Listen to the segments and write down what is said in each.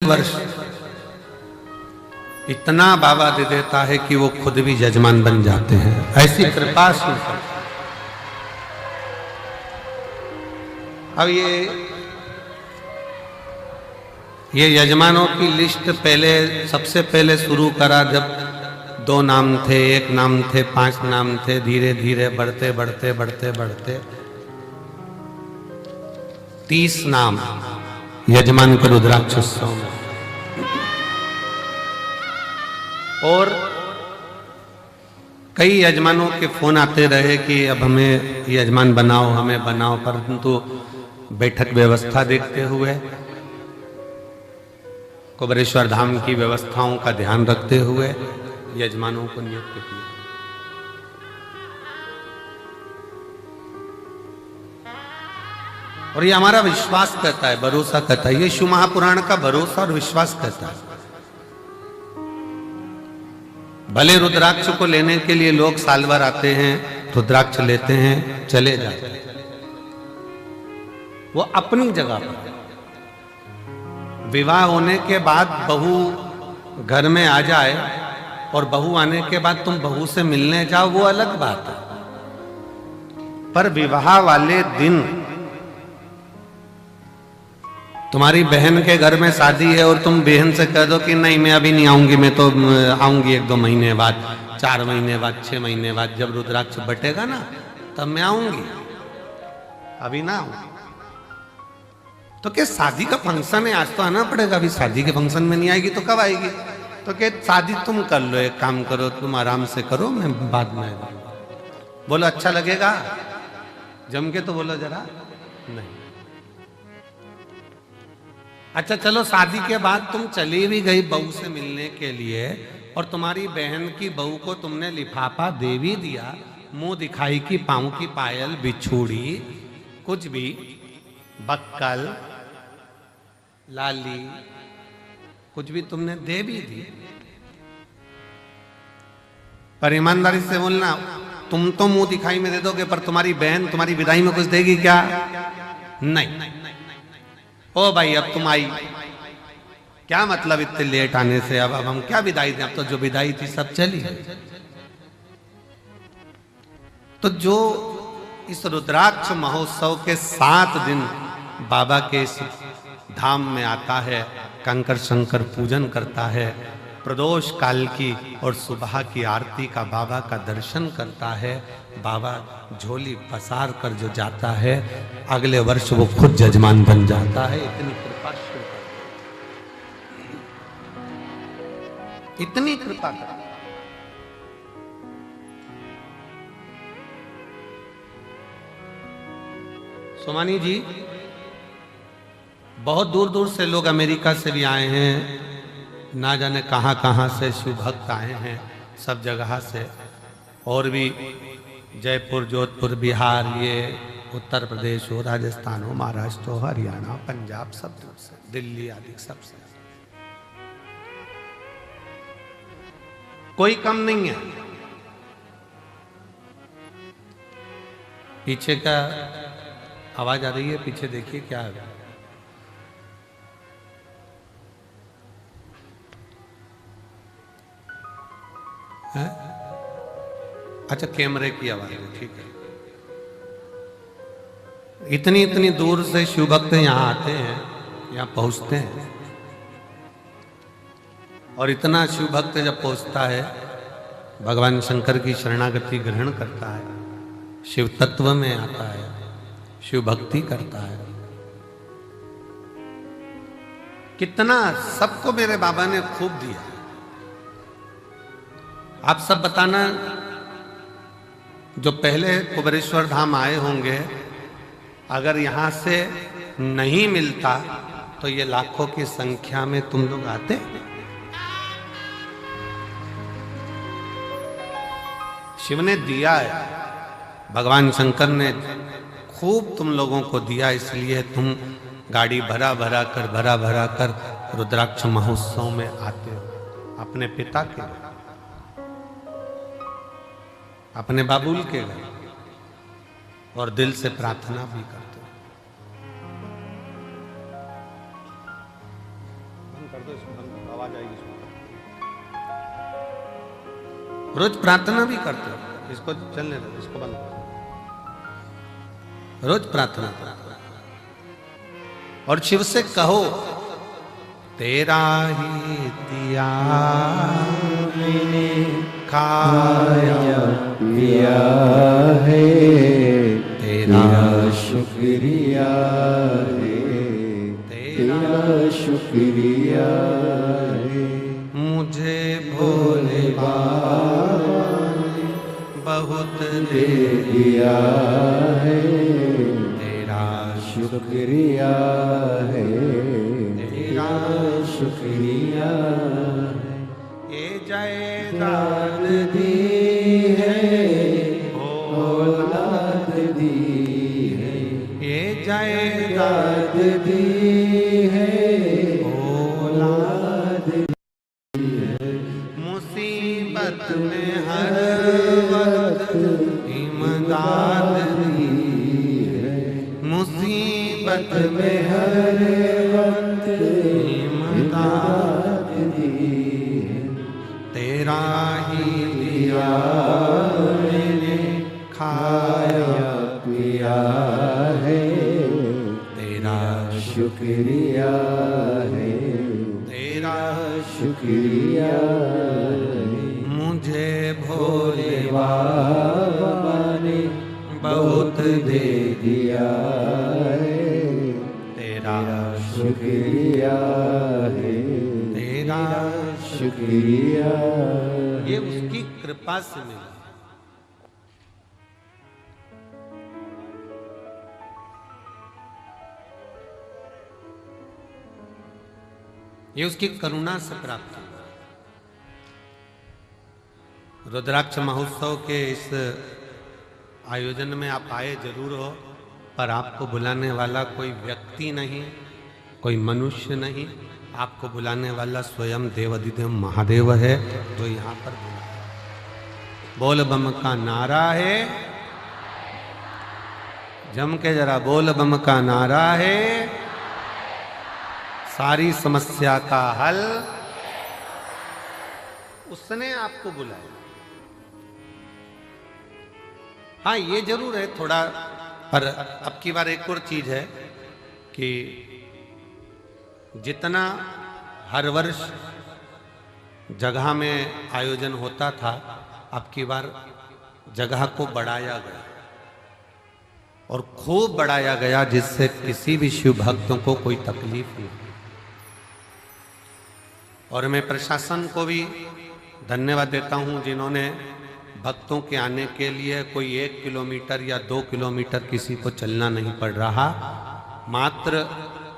वर्ष इतना बाबा दे देता है कि वो खुद भी यजमान बन जाते हैं। ऐसी कृपा शिव पर। अब ये यजमानों की लिस्ट पहले सबसे पहले शुरू करा जब 2 नाम थे, 1 नाम थे, 5 नाम थे। धीरे धीरे बढ़ते बढ़ते बढ़ते बढ़ते 30 नाम यजमान को रुद्राक्ष उत्सव में। और कई यजमानों के फोन आते रहे कि अब हमें यजमान बनाओ, हमें बनाओ, परंतु बैठक व्यवस्था देखते हुए, कुबेरेश्वर धाम की व्यवस्थाओं का ध्यान रखते हुए यजमानों को नियुक्त किया। और ये हमारा विश्वास कहता है, भरोसा कहता है। ये शिव महापुराण का भरोसा और विश्वास कहता है। भले रुद्राक्ष को लेने के लिए लोग साल भर आते हैं, रुद्राक्ष लेते हैं, चले जाते हैं, वो अपनी जगह पर। विवाह होने के बाद बहू घर में आ जाए और बहू आने के बाद तुम बहू से मिलने जाओ, वो अलग बात है। पर विवाह वाले दिन तुम्हारी बहन के घर में शादी है और तुम बहन से कह दो कि नहीं मैं अभी नहीं आऊंगी, मैं तो आऊंगी 1-2 महीने बाद, 4 महीने बाद, 6 महीने बाद, जब रुद्राक्ष बटेगा ना तब मैं आऊंगी, अभी ना आऊंगी। तो क्या शादी का फंक्शन है, आज तो आना पड़ेगा, अभी शादी के फंक्शन में नहीं आएगी तो कब आएगी? तो क्या शादी तुम कर लो, एक काम करो, तुम आराम से करो, मैं बाद में आऊंगा। बोलो अच्छा लगेगा? जम के तो बोलो जरा। नहीं। अच्छा चलो, शादी के बाद तुम चली भी गई बहू से मिलने के लिए और तुम्हारी बहन की बहू को तुमने लिफाफा दे भी दिया, मुंह दिखाई की पांव की पायल, बिछुड़ी, कुछ भी, बक्कल, लाली, कुछ भी तुमने दे भी दी। पर ईमानदारी से बोलना, तुम तो मुंह दिखाई में दे दोगे, पर तुम्हारी बहन तुम्हारी विदाई में कुछ देगी क्या? नहीं। ओ भाई अब तुम आई, क्या मतलब इतने लेट आने से? अब हम क्या विदाई दें? अब तो जो विदाई थी सब चली। तो जो इस रुद्राक्ष महोत्सव के 7 दिन बाबा के इस धाम में आता है, कंकर शंकर पूजन करता है, प्रदोष काल की और सुबह की आरती का बाबा का दर्शन करता है, बाबा झोली पसार कर जो जाता है, अगले वर्ष वो खुद जजमान बन जाता है। इतनी कृपा शिव कर, इतनी कृपा कर। सोमानी जी, बहुत दूर दूर से लोग अमेरिका से भी आए हैं, ना जाने कहां कहां से शिव भक्त आए हैं, सब जगह से। और भी जयपुर, जोधपुर, बिहार, ये उत्तर प्रदेश हो, राजस्थान हो, महाराष्ट्र हो, हरियाणा, पंजाब, सब दूर से, दिल्ली आदि सब से। कोई कम नहीं है। पीछे का आवाज आ रही है, पीछे देखिए क्या है। है? अच्छा, कैमरे की आवाज है, ठीक है। इतनी इतनी दूर से शिव भक्त यहाँ आते हैं, यहाँ पहुंचते हैं। और इतना शिव भक्त जब पहुंचता है, भगवान शंकर की शरणागति ग्रहण करता है, शिव तत्व में आता है, शिव भक्ति करता है, कितना सबको मेरे बाबा ने खूब दिया। आप सब बताना, जो पहले कुबेरेश्वर धाम आए होंगे, अगर यहां से नहीं मिलता तो ये लाखों की संख्या में तुम लोग आते। शिव ने दिया है, भगवान शंकर ने खूब तुम लोगों को दिया, इसलिए तुम गाड़ी भरा भरा कर रुद्राक्ष महोत्सव में आते हो। अपने पिता के, अपने बाबुल के घर, और दिल से प्रार्थना भी करते हो। कर दो, इसको बंद, आवाज आएगी इसमें। रोज प्रार्थना भी करते हो, इसको चलने दो, इसको बंद करो। रोज प्रार्थना करो और शिव से कहो, तेरा ही दिया मैंने खाया पिया है, तेरा शुक्रिया है, तेरा शुक्रिया है। मुझे भोले बाबा ने बहुत दे दिया है, तेरा शुक्रिया है, तेरा शुक्रिया है। ये जायदाद दी है, औलाद दी है, ये जायदाद दी है, औलाद दी है। मुसीबत में हर वक्त इमदाद दी है, मुसीबत में हर वक्त इमदाद दी है। तेरा ही दिया मैंने खाया पिया है, तेरा शुक्रिया है, तेरा शुक्रिया है। मुझे भोले बाबा ने बहुत दे दिया है, तेरा शुक्रिया है, तेरा शुक्रिया। ये उसकी कृपा से मिला। ये उसकी करुणा से प्राप्त हुआ। रुद्राक्ष महोत्सव के इस आयोजन में आप आए जरूर हो, पर आपको बुलाने वाला कोई व्यक्ति नहीं, कोई मनुष्य नहीं, आपको बुलाने वाला स्वयं देवाधिदेव महादेव है, जो यहाँ पर बुलाया। बोल बम का नारा है, जम के जरा बोल बम का नारा है, सारी समस्या का हल उसने आपको बुलाया। हाँ ये जरूर है थोड़ा, पर अब की बार एक और चीज है कि जितना हर वर्ष जगह में आयोजन होता था, अब की बार जगह को बढ़ाया गया और खूब बढ़ाया गया, जिससे किसी भी शिव भक्तों को कोई तकलीफ नहीं। और मैं प्रशासन को भी धन्यवाद देता हूं, जिन्होंने भक्तों के आने के लिए कोई 1 किलोमीटर या 2 किलोमीटर किसी को चलना नहीं पड़ रहा, मात्र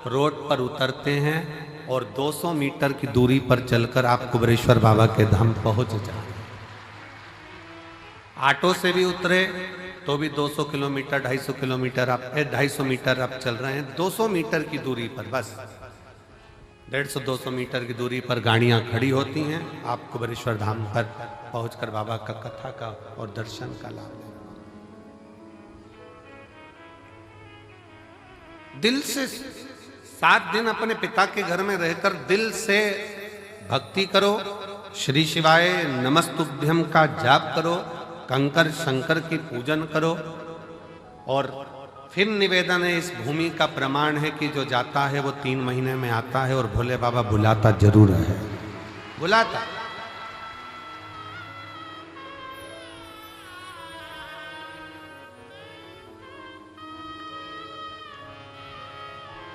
रोड पर उतरते हैं और 200 मीटर की दूरी पर चलकर आप कुबेरेश्वर बाबा के धाम पहुंच जाए। ऑटो से भी उतरे तो भी 200 किलोमीटर 250 किलोमीटर आप 250 मीटर आप चल रहे हैं, 200 मीटर की दूरी पर, बस 150-200 मीटर की दूरी पर गाड़ियां खड़ी होती हैं। आप कुबेरेश्वर धाम पर पहुंचकर बाबा का कथा का और दर्शन का लाभ लें। दिल से 7 दिन अपने पिता के घर में रहकर दिल से भक्ति करो, श्री शिवाय नमस्तुभ्यम का जाप करो, कंकर शंकर की पूजन करो। और फिर निवेदन है, इस भूमि का प्रमाण है कि जो जाता है वो 3 महीने में आता है, और भोले बाबा बुलाता जरूर है, बुलाता।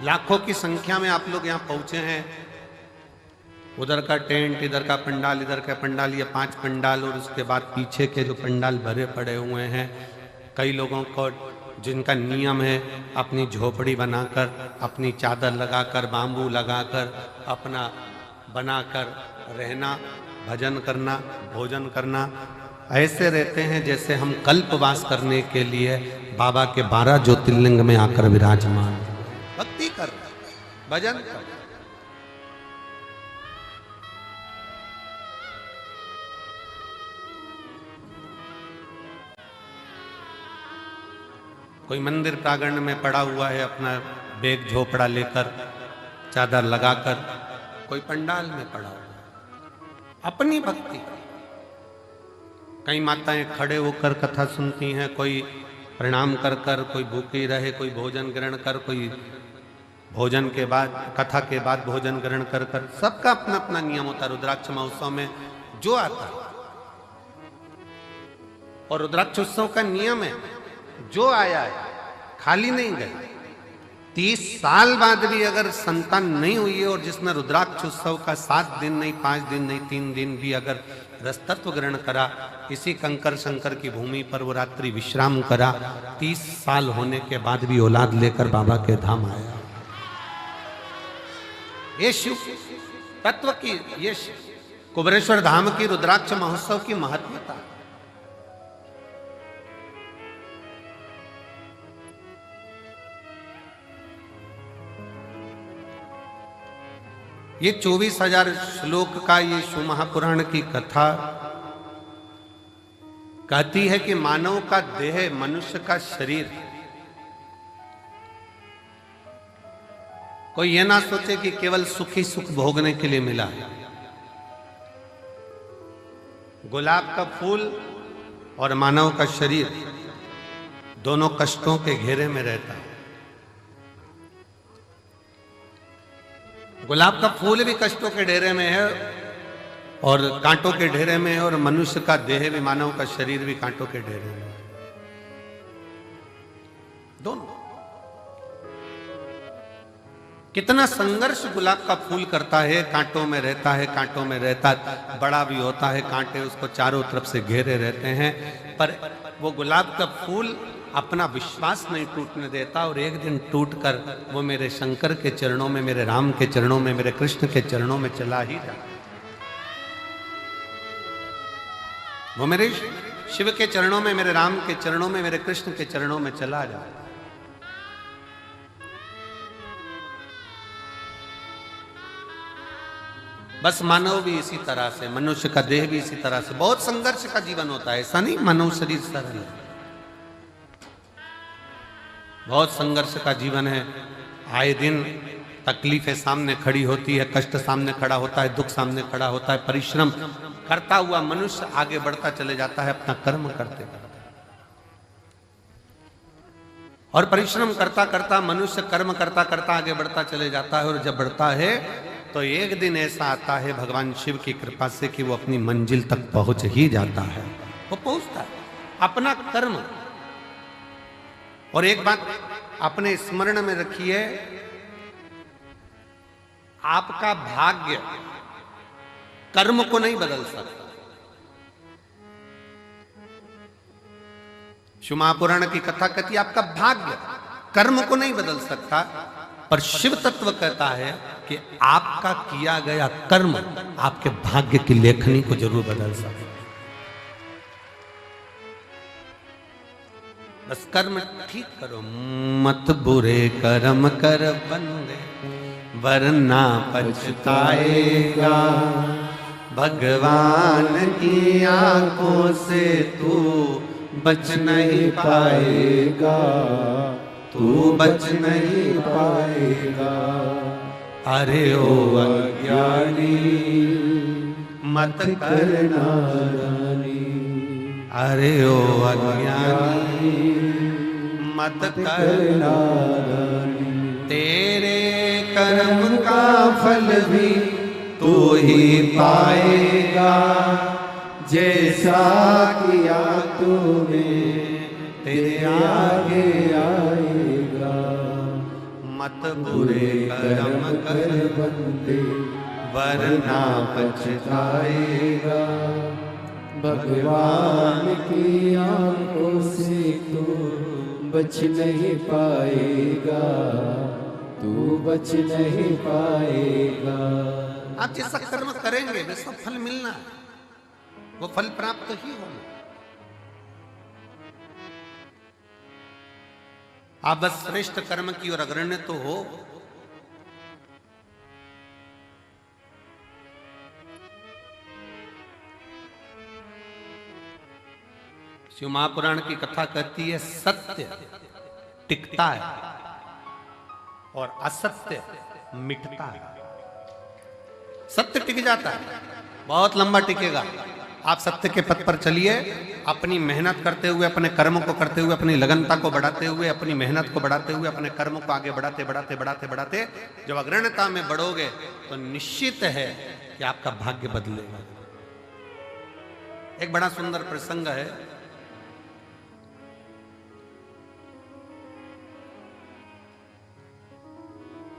लाखों की संख्या में आप लोग यहाँ पहुंचे हैं। उधर का टेंट, इधर का पंडाल, इधर का पंडाल, ये 5 पंडाल, और उसके बाद पीछे के जो पंडाल भरे पड़े हुए हैं। कई लोगों को जिनका नियम है अपनी झोपड़ी बनाकर, अपनी चादर लगाकर, बांबू लगाकर, अपना बनाकर रहना, भजन करना, भोजन करना, ऐसे रहते हैं जैसे हम कल्पवास करने के लिए बाबा के 12 ज्योतिर्लिंग में आकर विराजमान, भक्ति कर, भजन कर। कोई मंदिर प्रांगण में पड़ा हुआ है, अपना बैग झोपड़ा लेकर, चादर लगाकर, कोई पंडाल में पड़ा होगा, अपनी भक्ति। कई माताएं खड़े होकर कथा सुनती हैं, कोई प्रणाम कर कर, कोई भूखी रहे, कोई भोजन ग्रहण कर, कोई भोजन के बाद, कथा के बाद भोजन ग्रहण कर कर, सबका अपना अपना नियम होता है। रुद्राक्ष महोत्सव में जो आता है, और रुद्राक्ष उत्सव का नियम है, जो आया है खाली नहीं गए। 30 साल बाद भी अगर संतान नहीं हुई है और जिसने रुद्राक्ष उत्सव का 7 दिन नहीं, 5 दिन नहीं, 3 दिन भी अगर रसतत्व ग्रहण करा, इसी कंकर शंकर की भूमि पर वो रात्रि विश्राम करा, 30 साल होने के बाद भी औलाद लेकर बाबा के धाम आया। ये शिव तत्व की, ये कुबेरेश्वर धाम की रुद्राक्ष महोत्सव की महत्वता। ये 24,000 श्लोक का ये शिव महापुराण की कथा कहती है कि मानव का देह, मनुष्य का शरीर, कोई ये ना सोचे कि केवल सुखी सुख भोगने के लिए मिला है। गुलाब का फूल और मानव का शरीर दोनों कष्टों के घेरे में रहता है। गुलाब का फूल भी कष्टों के डेरे में है और कांटों के ढेरे में है, और मनुष्य का देह भी, मानव का शरीर भी कांटों के ढेरे में है। दोनों कितना संघर्ष गुलाब का फूल करता है, कांटों में रहता है, कांटों में रहता है, बड़ा भी होता है, कांटे उसको चारों तरफ से घेरे रहते हैं, पर वो गुलाब का फूल अपना विश्वास नहीं टूटने देता, और एक दिन टूटकर वो मेरे शंकर के चरणों में, मेरे राम के चरणों में, मेरे कृष्ण के चरणों में चला ही जाता। वो मेरे शिव के चरणों में, मेरे राम के चरणों में, मेरे कृष्ण के चरणों में चला जाता। बस मानव भी इसी तरह से, मनुष्य का देह भी इसी तरह से बहुत संघर्ष का जीवन होता है। ऐसा नहीं मानव शरीर सरल है, बहुत संघर्ष का जीवन है। आए दिन तकलीफें सामने खड़ी होती है, कष्ट सामने खड़ा होता है, दुख सामने खड़ा होता है। परिश्रम करता हुआ मनुष्य आगे बढ़ता चले जाता है अपना कर्म करते करते, और परिश्रम करता करता मनुष्य कर्म करता करता आगे बढ़ता चले जाता है। और जब बढ़ता है तो एक दिन ऐसा आता है भगवान शिव की कृपा से कि वो अपनी मंजिल तक पहुंच ही जाता है। वो पहुंचता है अपना कर्म। और एक बात अपने स्मरण में रखिए, आपका भाग्य कर्म को नहीं बदल सकता। शिव महापुराण की कथा कहती है आपका भाग्य कर्म को नहीं बदल सकता, पर शिव तत्व कहता है कि आपका किया गया कर्म आपके भाग्य की लेखनी को जरूर बदल सकता। बस कर्म ठीक करो, मत बुरे कर्म कर बंदे, वरना पछताएगा। भगवान की आंखों से तू बच नहीं पाएगा, तू बच नहीं पाएगा। अरे ओ अज्ञानी मत करना नादानी, अरे ओ अज्ञानी मत करना नादानी। तेरे कर्म का फल भी तू ही पाएगा, जैसा किया तूने तेरे आगे आएगा। मत बुरे कर्म कर बंदे, वरना पछताएगा। भगवान की आंखों से तू बच नहीं पाएगा, तू बच नहीं पाएगा। आप जैसा कर्म करेंगे वैसा फल मिलना है, वो फल प्राप्त ही होगा। आप बस श्रेष्ठ कर्म की ओर अग्रण्य तो हो। शिव महापुराण की कथा कहती है सत्य टिकता है और असत्य मिटता है। सत्य टिक जाता है, बहुत लंबा टिकेगा। आप सत्य के पथ पर चलिए, अपनी मेहनत करते हुए, अपने कर्म को करते हुए, अपनी लगनता को बढ़ाते हुए, अपनी मेहनत को बढ़ाते हुए, अपने कर्म को आगे बढ़ाते बढ़ाते बढ़ाते बढ़ाते जब अग्रणता में बढ़ोगे तो निश्चित है कि आपका भाग्य बदलेगा। एक बड़ा सुंदर प्रसंग है।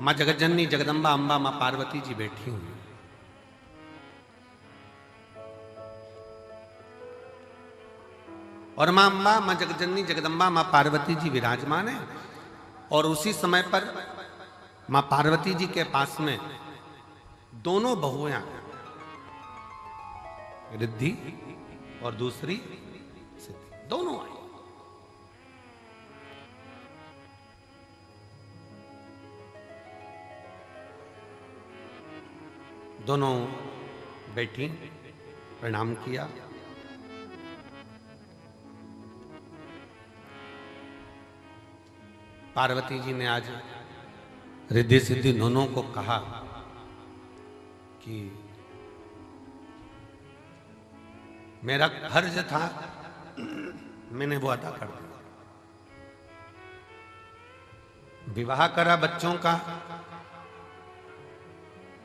मां जगज्जननी जगदम्बा अंबा मां पार्वती जी बैठी हुई, और मां अंबा, मां जगज्जननी जगदम्बा मां पार्वती जी विराजमान है। और उसी समय पर मां पार्वती जी के पास में दोनों बहुएं, रिद्धि और दूसरी सिद्धि, दोनों आई। दोनों बैठी, प्रणाम किया। पार्वती जी ने आज रिद्धि सिद्धि दोनों को कहा कि मेरा फर्ज था, मैंने वो अदा कर दिया। विवाह करा बच्चों का,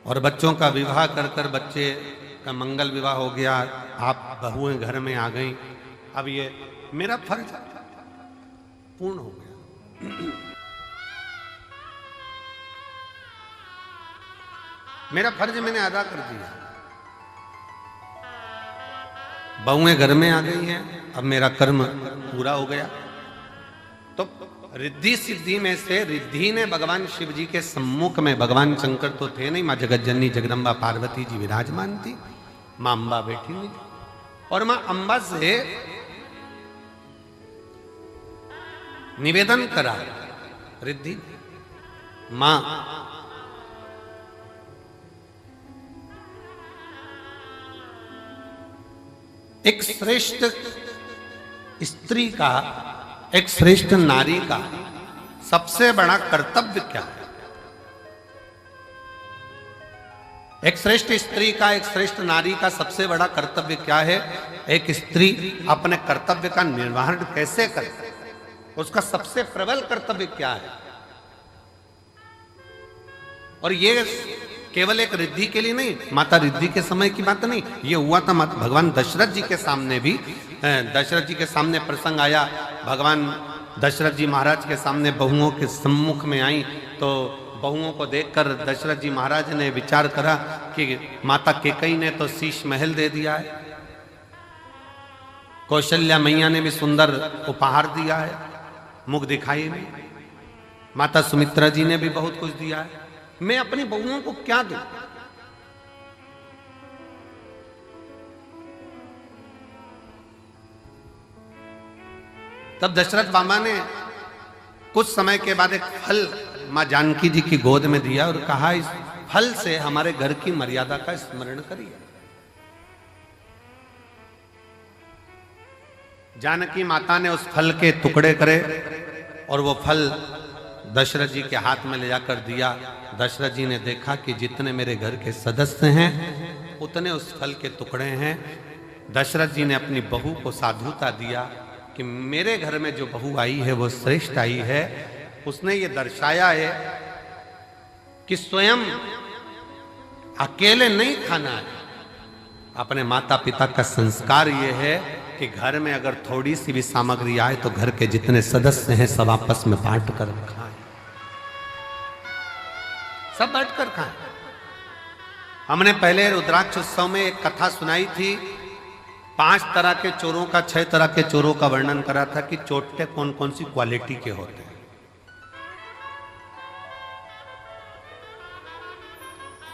और बच्चों का विवाह कर कर बच्चे का मंगल विवाह हो गया, आप बहुएं घर में आ गई। अब ये मेरा फर्ज पूर्ण हो गया। मेरा फर्ज मैंने अदा कर दिया। बहुएं घर में आ गई हैं, अब मेरा कर्म पूरा हो गया। तो रिद्धि सिद्धि में से रिद्धि ने भगवान शिव जी के सम्मुख में, भगवान शंकर तो थे नहीं, मां जगज्जननी जगदम्बा पार्वती जी विराजमान थी, मां अंबा बैठी हुई थी, और मां अंबा से निवेदन करा रिद्धि, मां एक श्रेष्ठ स्त्री का, एक श्रेष्ठ नारी का सबसे बड़ा कर्तव्य क्या है? एक श्रेष्ठ स्त्री का, एक श्रेष्ठ नारी का सबसे बड़ा कर्तव्य क्या है? एक स्त्री अपने कर्तव्य का निर्वहन कैसे करे, उसका सबसे प्रबल कर्तव्य क्या है? और ये केवल एक रिद्धि के लिए नहीं, माता रिद्धि के समय की बात नहीं, ये हुआ था भगवान दशरथ जी के सामने भी। दशरथ जी के सामने प्रसंग आया, भगवान दशरथ जी महाराज के सामने बहुओं के सम्मुख में आई, तो बहुओं को देखकर दशरथ जी महाराज ने विचार करा कि माता केकई ने तो शीश महल दे दिया है, कौशल्या मैया ने भी सुंदर उपहार दिया है, मुख दिखाई में, माता सुमित्रा जी ने भी बहुत कुछ दिया है, मैं अपनी बहुओं को क्या दूं? तब दशरथ बाबा ने कुछ समय के बाद एक फल मां जानकी जी की गोद में दिया और कहा, इस फल से हमारे घर की मर्यादा का स्मरण करिए। जानकी माता ने उस फल के टुकड़े करे और वो फल दशरथ जी के हाथ में ले जाकर दिया। दशरथ जी ने देखा कि जितने मेरे घर के सदस्य हैं उतने उस फल के टुकड़े हैं। दशरथ जी ने अपनी बहू को साधुता दिया कि मेरे घर में जो बहू आई है वो श्रेष्ठ आई है। उसने ये दर्शाया है कि स्वयं अकेले नहीं खाना है, अपने माता पिता का संस्कार ये है कि घर में अगर थोड़ी सी भी सामग्री आए तो घर के जितने सदस्य हैं सब आपस में बांट कर खाएं, सब बांट कर खाएं। हमने पहले रुद्राक्ष उत्सव में एक कथा सुनाई थी, 5 तरह के चोरों का, 6 तरह के चोरों का वर्णन करा था कि चोटे कौन कौन सी क्वालिटी के होते हैं।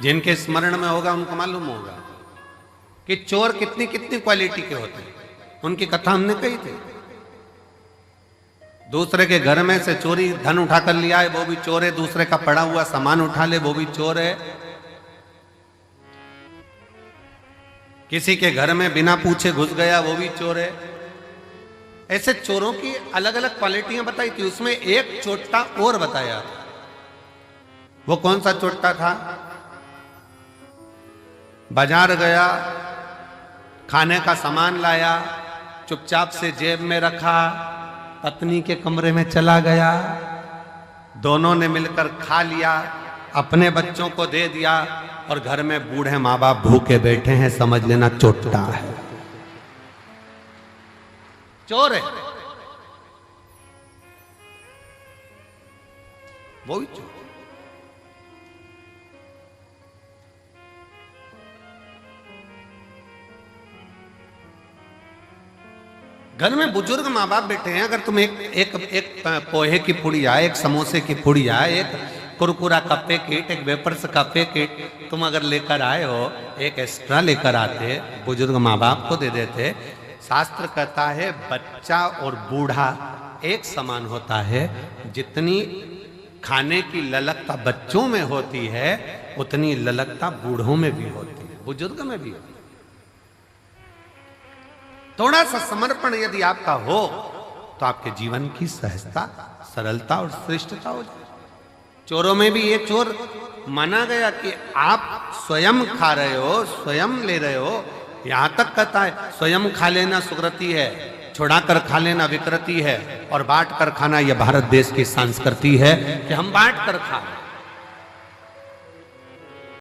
जिनके स्मरण में होगा उनको मालूम होगा कि चोर कितनी कितनी क्वालिटी के होते हैं। उनकी कथा हमने कही थी। दूसरे के घर में से चोरी धन उठा कर लिया है वो भी चोर है, दूसरे का पड़ा हुआ सामान उठा ले वो भी चोर है, किसी के घर में बिना पूछे घुस गया वो भी चोर है। ऐसे चोरों की अलग अलग क्वालिटियां बताई थी। उसमें एक चोट्टा और बताया था। वो कौन सा चोट्टा था? बाजार गया, खाने का सामान लाया, चुपचाप से जेब में रखा, पत्नी के कमरे में चला गया, दोनों ने मिलकर खा लिया, अपने बच्चों को दे दिया और घर में बूढ़े माँ बाप भूखे बैठे हैं, समझ लेना चोट्टा है, चोर है, वो भी चोर। घर में बुजुर्ग माँ बाप बैठे हैं, अगर तुम एक पोहे की पुड़िया, एक समोसे की पुड़िया, एक कुरकुरा का पैकेट, एक वेपर्स का पैकेट तुम अगर लेकर आए हो, एक एक्स्ट्रा लेकर आते, बुजुर्ग माँ बाप को दे देते। शास्त्र कहता है बच्चा और बूढ़ा एक समान होता है, जितनी खाने की ललकता बच्चों में होती है उतनी ललकता बूढ़ों में भी होती है, बुजुर्ग में भी होती है। थोड़ा सा समर्पण यदि आपका हो तो आपके जीवन की सहजता, सरलता और श्रेष्ठता हो जाए। चोरों में भी ये चोर माना गया कि आप स्वयं खा रहे हो, स्वयं ले रहे हो, यहां तक कहता है स्वयं खा लेना सुकृति है, छुड़ा कर खा लेना विकृति है, और बांट कर खाना यह भारत देश की संस्कृति है कि हम बांट कर खा रहे हैं।